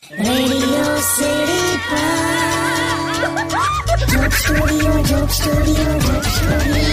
Radio City Joke Studio, Joke Studio, Joke Studio.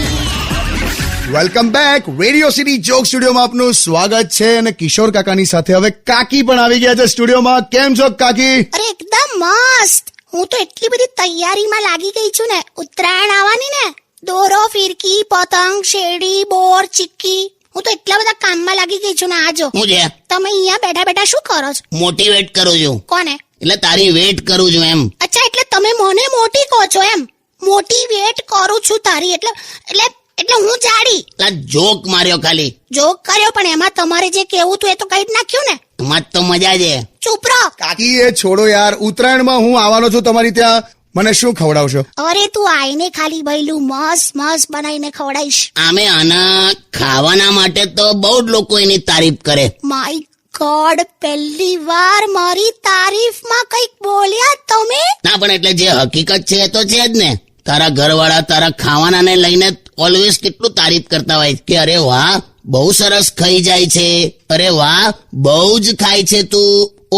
Welcome back. Radio city joke સ્ટુડિયોમાં આપનું સ્વાગત છે અને કિશોર કાકાની સાથે હવે કાકી પણ આવી ગયા છે સ્ટુડિયોમાં. કેમ છો કાકી? અરે એકદમ મસ્ત. હું તો એટલી બધી તૈયારીમાં લાગી ગઈ છું ને. ઉત્તરાયણ આવવાની ને, દોરો, ફિરકી, પતંગ, શેરડી, બોર, ચીક્કી. હું તો એટલા બધા કામમાં લાગી ગઈ છું ને. આજો હું છે તમે અહીંયા બેઠા બેઠા શું કરો છો? મોટિવેટ કરું છું. કોને? એટલે તારી વેટ કરું છું એમ. અચ્છા, એટલે તમે મને મોટી કહો છો એમ? મોટિવેટ કરું છું તારી એટલે એટલે એટલે હું જાડી લા જોક માર્યો ખાલી. જોક કર્યો, પણ એમાં તમારે જે કહેવું હતું એ તો કહી જ નાખ્યું ને. મત તો મજા છે. ચૂપ રહો. કાકી એ છોડો યાર. ઉત્તરાયણમાં હું આવવાનો છું તમારી ત્યાં. મને શું ખવડાવશો? અરે તું આઈને ખાલી બૈલું મસ્ત મસ્ત બનાવીને ખવડાવીશ. આમે આના ખાવાના માટે તો બહુ જ લોકો એની તારીફ કરે. માય ગોડ, પહેલી વાર મારી તારીફમાં કંઈક બોલ્યા તમે. ના પણ એટલે જે હકીકત છે એ તો છે જ ને. તારા ઘરવાળા તારા ખાવાનાને લઈને ઓલવેઝ કેટલું તારીફ કરતા હોય કે અરે વાહ બહુ સરસ ખાઈ જાય છે, અરે વાહ બહુ જ ખાય છે તું,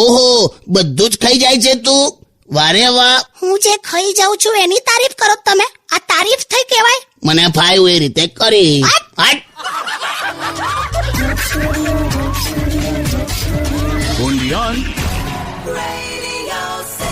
ઓહો બધું જ ખાઈ જાય છે તું, વારે વાહ. હું જે ખાઈ જાઉં છું એની તારીફ કરો તમે? આ તારીફ થઈ કહેવાય? મને ફાયું એ રીતે કરી. હટ. Radio City.